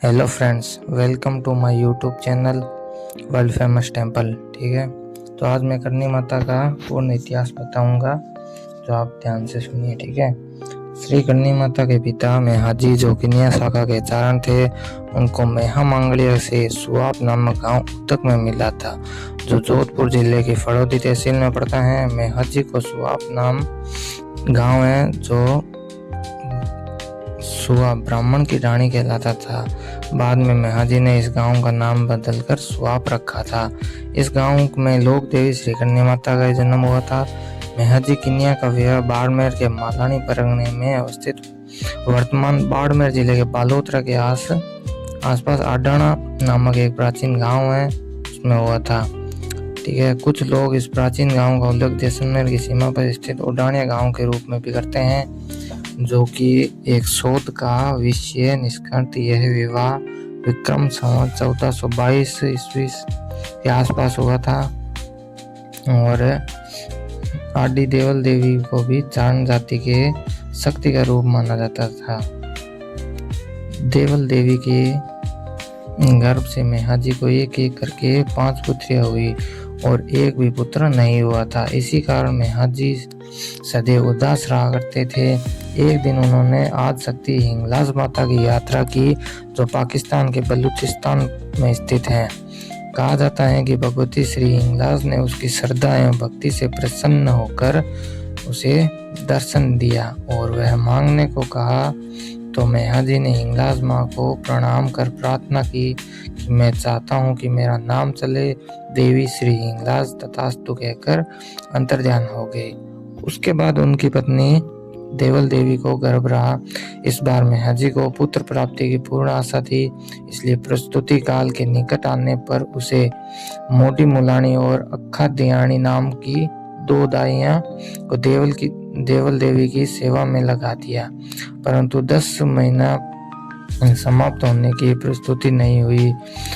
Hello friends, welcome to my YouTube channel world famous temple. ठीक है, तो आज मैं करनी माता का पूर्ण इतिहास बताऊंगा, जो आप ध्यान से सुनिए। ठीक है, श्री करनी माता के पिता मेहाजी, जो किन्या शाखा के चारण थे, उनको मेहा मांगलिया से सुआप नामक गांव उतक में मिला था, जो जोधपुर जिले की फड़ौदी तहसील में पड़ता है। मेहाजी को सुआप नाम गांव है, जो सुआ ब्राह्मण की रानी कहलाता था। बाद में मेहाजी ने इस गांव का नाम बदलकर सुआप रखा था। इस गांव में लोक देवी श्री कन्या माता का जन्म हुआ था। मेहाजी किन्या का विवाह बाड़मेर के मालानी परगने में अवस्थित वर्तमान बाड़मेर जिले के बालोतरा के आसपास आडाना नामक एक प्राचीन गांव है, उसमें हुआ था। ठीक है, कुछ लोग इस प्राचीन गांव का उल्लेख जैसलमेर की सीमा पर स्थित उडानिया गांव के रूप में भी करते हैं, जो कि एक शोध का विषय निष्कर्ष यह विवाह विक्रम संवत 1422 ईस्वी के आसपास हुआ था। और आदि देवल देवी को भी चारण जाति के शक्ति का रूप माना जाता था। देवल देवी के गर्भ से मेहाजी को एक एक करके 5 पुत्रियां हुई और एक भी पुत्र नहीं हुआ था। इसी कारण मेहाजी सदैव उदास रहा करते थे। एक दिन उन्होंने आदि शक्ति हिंगलाज माता की यात्रा की, जो पाकिस्तान के बलूचिस्तान में स्थित है। कहा जाता है कि भगवती श्री हिंगलाज ने उसकी श्रद्धा एवं भक्ति से प्रसन्न होकर उसे दर्शन दिया और वह मांगने को कहा, तो मेहाजी ने हिंगलाज माँ को प्रणाम कर प्रार्थना की कि मैं चाहता हूँ कि मेरा नाम चले। देवी श्री हिंगलाज तथास्तु कहकर अंतर्ध्यान हो गए। उसके बाद उनकी पत्नी देवल देवी को गर्भ रहा। इस बार मेहाजी को पुत्र प्राप्ति की पूर्ण आशा थी, इसलिए प्रस्तुति काल के निकट आने पर उसे मोटी मुलानी और अक्खा दियानी नाम की 2 दाइयां को देवल देवी की सेवा में लगा दिया। परंतु 10 महीना समाप्त होने की प्रस्तुति नहीं हुई।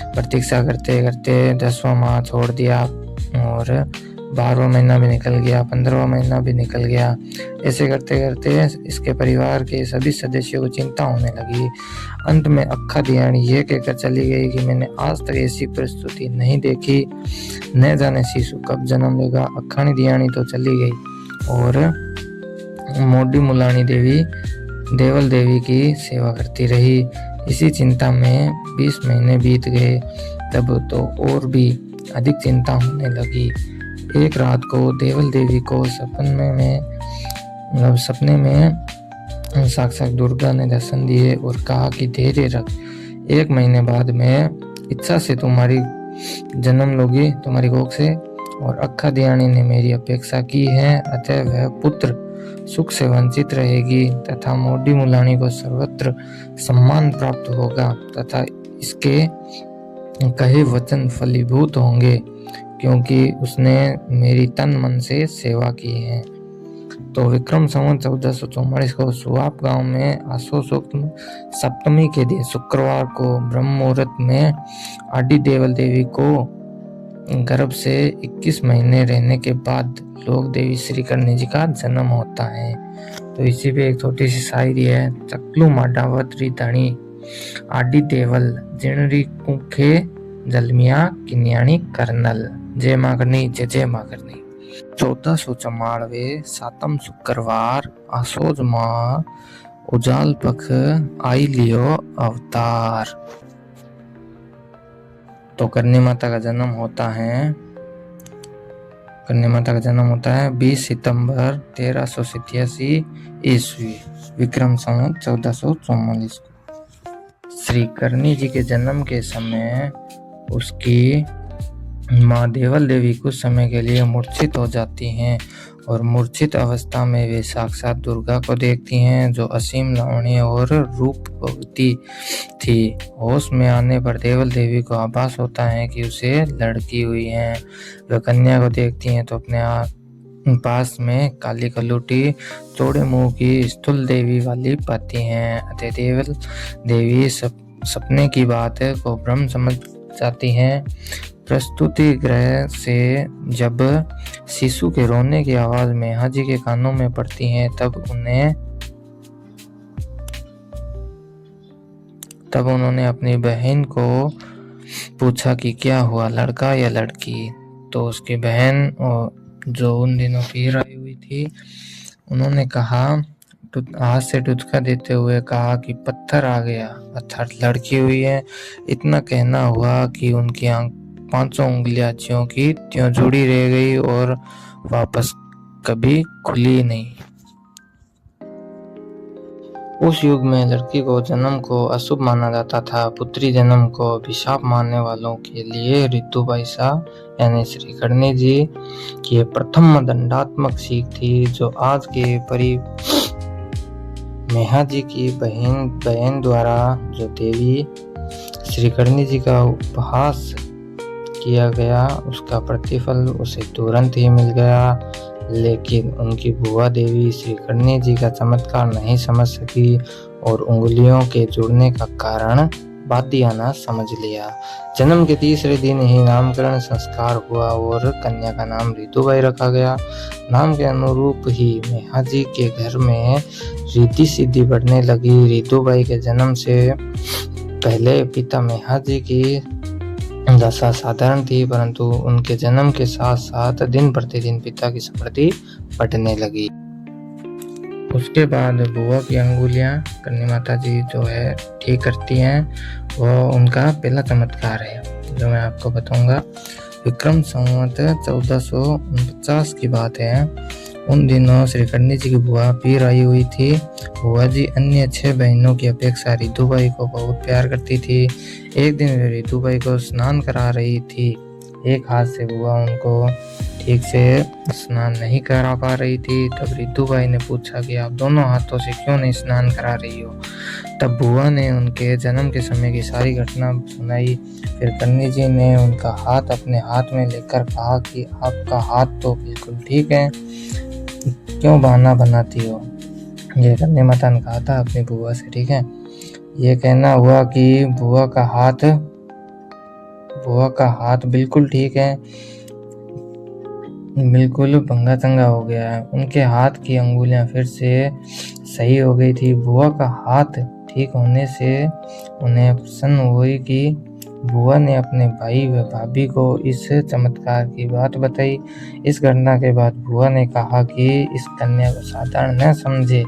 प्रतीक्षा करते करते 10वां माह छोड़ दिया और 12वां महीना भी निकल गया, 15वां महीना भी निकल गया। ऐसे करते करते इसके परिवार के सभी सदस्यों को चिंता होने लगी। अंत में अक्खा दियानी ये कहकर चली गई कि मैंने आज तक ऐसी प्रस्तुति नहीं देखी, न जाने शिशु कब जन्म लेगा। अक्खानी दियानी तो चली गई और मोडी मुलानी देवी देवल देवी की सेवा करती रही। इसी चिंता में 20 महीने बीत गए। तब तो और भी अधिक चिंता होने लगी। एक रात को देवल देवी को सपने में साक्षात दुर्गा ने दर्शन दिए और कहा कि धैर्य रख, 1 महीने बाद मैं इच्छा से तुम्हारी जन्म लूंगी तुम्हारी कोख से। और अक्खा दियानी ने मेरी अपेक्षा की है, अतः वह पुत्र सुख से वंचित रहेगी तथा मोडी मुलानी को सर्वत्र सम्मान प्राप्त होगा तथा इसके कहे वचन फलीभूत होंगे, क्योंकि उसने मेरी तन मन से सेवा की है। तो विक्रम संवत 1444 को सुआप गांव में आसो सप्तमी के दिन शुक्रवार को ब्रह्म मुहूर्त में आदि देवल देवी को गर्भ से 21 महीने रहने के बाद लोक देवी श्री करनी जी का जन्म होता है। तो इसी पे एक छोटी सी शायरी है। चकलू माडावत री धनी आदि देवल जिणरी कुखे जलमिया किन्याणी करनल। जय मां करनी, जय जय मां करनी। 1444 सातम शुक्रवार आसोज मां उजाल पख आई लियो अवतार। तो करनी माता का जन्म होता है 20 सितंबर 1387 ईस्वी विक्रम संवत 1444 को। श्री करनी जी के जन्म के समय उसकी माँ देवल देवी कुछ समय के लिए मूर्छित हो जाती हैं और मूर्छित अवस्था में वे साक्षात दुर्गा को देखती हैं, जो असीम लावण्य और रूपवती थी। होश में आने पर देवल देवी को आभास होता है कि उसे लड़की हुई है। वे कन्या को देखती हैं तो अपने पास में काली कलूटी चौड़े मुंह की स्थूल देवी वाली पाती हैं। अतः देवल देवी सपने की बात को भ्रम समझ जाती हैं। प्रस्तुति गृह से जब शिशु के रोने की आवाज मेहाजी के कानों में पड़ती है, तब उन्हें तब उन्होंने अपनी बहन को पूछा कि क्या हुआ, लड़का या लड़की। तो उसकी बहन जो उन दिनों पीर आई हुई थी, उन्होंने कहा, हाथ से टुचका देते हुए कहा कि पत्थर आ गया, अर्थात लड़की हुई है। इतना कहना हुआ कि उनकी पांचों उंगलियां ज्यों की त्यों जुड़ी रह गई और वापस कभी खुली नहीं। उस युग में लड़की को जन्म को अशुभ माना जाता था। पुत्री जन्म को अभिशाप मानने वालों के लिए रितुबाई शाह यानी श्री कर्णी जी की प्रथम दंडात्मक सीख थी, जो आज के मेहा जी की बहन द्वारा जो देवी श्री कर्णी जी का उपहास किया गया, उसका प्रतिफल उसे तुरंत ही मिल गया। लेकिन उनकी बुआ देवी श्री कर्णी जी का चमत्कार नहीं समझ सकी और उंगलियों के जुड़ने का कारण बादियाना समझ लिया। जन्म के तीसरे दिन ही नामकरण संस्कार हुआ और कन्या का नाम रितुबाई रखा गया। नाम के अनुरूप ही मेहा जी के घर में रिद्धि सिद्धि बढ़ने लगी। रितुबाई के जन्म से पहले पिता मेहा जी की दशा साधारण थी, परंतु उनके जन्म के साथ साथ दिन प्रतिदिन पिता की समृद्धि बढ़ने लगी। उसके बाद बुआ की अंगुलियां कन्या माता जी जो है ठीक करती हैं, वो उनका पहला चमत्कार है जो मैं आपको बताऊंगा। विक्रम संवत 1449 की बात है। उन दिनों श्री कर्णी जी की बुआ पीर आई हुई थी। बुआ जी अन्य 6 बहनों की अपेक्षा रितुबाई को बहुत प्यार करती थी। एक दिन वे रितुबाई को स्नान करा रही थी। एक हाथ से बुआ उनको ठीक से स्नान नहीं करा पा रही थी। तब रितुबाई ने पूछा कि आप दोनों हाथों से क्यों नहीं स्नान करा रही हो। तब बुआ ने उनके जन्म के समय की सारी घटना सुनाई। फिर कर्णी जी ने उनका हाथ अपने हाथ में लेकर कहा कि आपका हाथ तो बिल्कुल ठीक है, क्यों बहाना बनाती हो। ये कन्या माता ने कहा था अपनी बुआ से, ठीक है। ये कहना हुआ कि बुआ का हाथ बिल्कुल ठीक है, बिल्कुल भंगा चंगा हो गया है। उनके हाथ की अंगुलियां फिर से सही हो गई थी। बुआ का हाथ ठीक होने से उन्हें प्रसन्न हुई कि बुआ ने अपने भाई व भाभी को इस चमत्कार की बात बताई। इस घटना के बाद बुआ ने कहा कि इस कन्या को साधारण न समझे,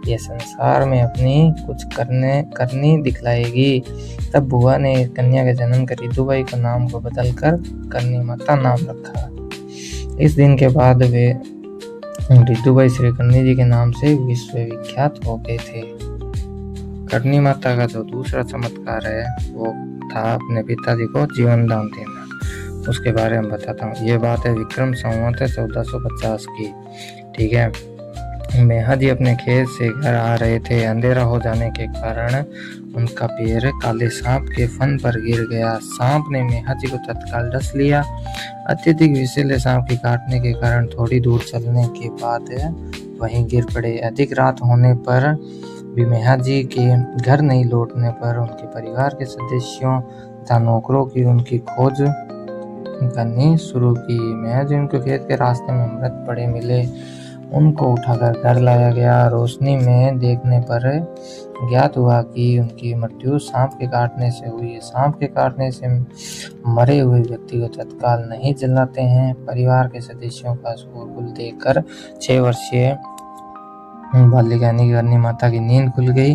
ये संसार में अपनी कुछ करनी दिखलाएगी। तब बुआ ने कन्या के जन्म कर रितुबाई का नाम को बदलकर कन्या माता नाम रखा। इस दिन के बाद वे रितुबाई श्री कर्णी जी के नाम से विश्वविख्यात हो गए थे। कर्णी माता का जो दूसरा चमत्कार है वो था अपने पिताजी को जीवन दान देना। उसके बारे में बताता हूँ। ये बात है विक्रम संवत 1450 की, ठीक है। मेहा जी अपने खेत से घर आ रहे थे। अंधेरा हो जाने के कारण उनका पैर काले सांप के फन पर गिर गया। सांप ने मेहा जी को तत्काल डस लिया। अत्यधिक विषैले सांप के काटने के कारण थोड़ी दूर चलने के बाद वहीं गिर पड़े। अधिक रात होने पर भी मेहा जी के घर नहीं लौटने पर उनके परिवार के सदस्यों तथा नौकरों की उनकी खोज करनी शुरू की। मेहा जी उनको खेत के रास्ते में मृत पड़े मिले। उनको उठाकर घर लाया गया। रोशनी में देखने पर ज्ञात हुआ कि उनकी मृत्यु सांप के काटने से हुई है। सांप के काटने से मरे हुए व्यक्ति को तत्काल नहीं जलाते हैं। परिवार के सदस्यों का शोरगुल देखकर 6 वर्षीय बालिका यानी कर्णी माता की नींद खुल गई।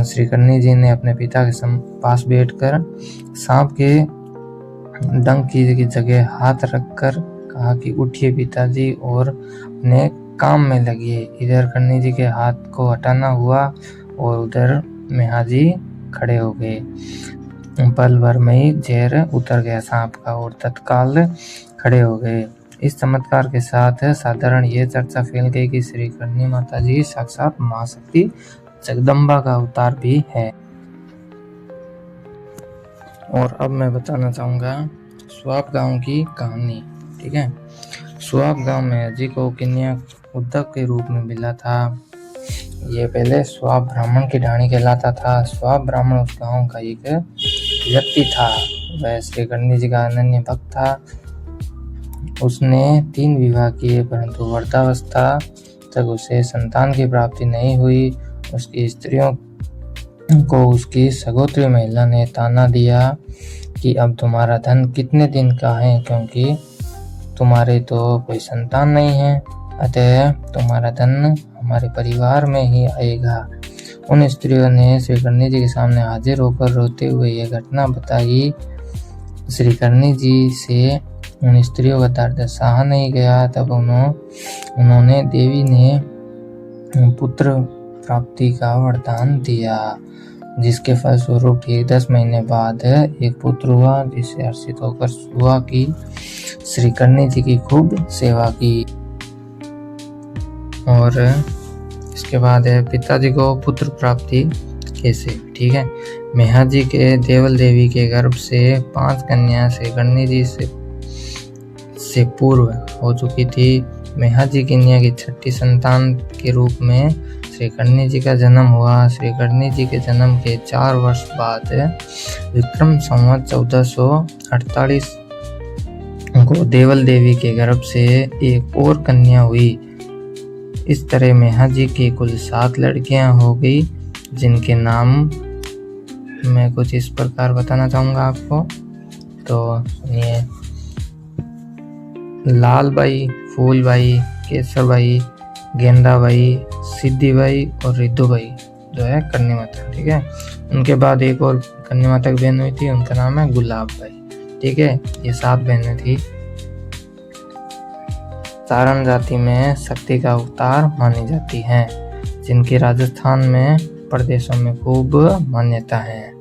श्री कर्णी जी ने अपने पिता के पास बैठकर सांप के डंक की जगह हाथ रखकर कहा कि उठिए पिताजी और अपने काम में लगिए। इधर कर्णी जी के हाथ को हटाना हुआ और उधर मेहा जी खड़े हो गए। पल भर में ही जहर उतर गया सांप का और तत्काल खड़े हो गए। इस चमत्कार के साथ साधारण ये चर्चा फैल गई कि श्री कर्णी माता जी साक्षात महाशक्ति जगदम्बा का अवतार भी है। और अब मैं बताना चाहूँगा स्वाप गांव की कहानी, ठीक है। स्वाप गांव में जी को कन्या उद्धव के रूप में मिला था। ये पहले स्वाप ब्राह्मण की ढाणी कहलाता था। स्वाप ब्राह्मण उस गांव का एक व्यक्ति था। वह श्री कर्णी जी का अनन्य भक्त था। उसने 3 विवाह किए, परंतु वृद्धावस्था तक उसे संतान की प्राप्ति नहीं हुई। उसकी स्त्रियों को उसकी सगोत्री महिला ने ताना दिया कि अब तुम्हारा धन कितने दिन का है, क्योंकि तुम्हारे तो कोई संतान नहीं है, अतः तुम्हारा धन हमारे परिवार में ही आएगा। उन स्त्रियों ने श्री कर्णी जी के सामने हाजिर होकर रोते हुए यह घटना बताई। श्री कर्णी जी से उन स्त्रियों का दर्द सहा नहीं गया। तब उन्होंने देवी ने पुत्र प्राप्ति का वरदान दिया, जिसके फलस्वरूप ठीक 10 महीने बाद एक पुत्र हुआ, जिसे हर्षित होकर हुआ कि श्री कर्णी जी की खूब सेवा की। और इसके बाद है पिताजी को पुत्र प्राप्ति कैसे। ठीक है, मेहा जी के देवल देवी के गर्भ से 5 कन्या श्री कर्णी जी से पूर्व हो चुकी थी। मेहा जी कन्या की 6ठी संतान के रूप में श्री कर्णी जी का जन्म हुआ। श्री कर्णी जी के जन्म के 4 वर्ष बाद विक्रम संवत 1448 को देवल देवी के गर्भ से एक और कन्या हुई। इस तरह मेहा जी की कुल 7 लड़कियां हो गई, जिनके नाम मैं कुछ इस प्रकार बताना चाहूँगा आपको। तो सुनिए, लालबाई, फूलबाई, केसरबाई, गेंदाबाई, सिद्धिबाई और रिद्धुबाई जो है कन्या माता। ठीक है, उनके बाद एक और कन्या माता की बहन हुई थी, उनका नाम है गुलाबबाई। ठीक है, ये 7 बहनें थी। सारण जाति में शक्ति का अवतार मानी जाती हैं, जिनकी राजस्थान में प्रदेशों में खूब मान्यता है।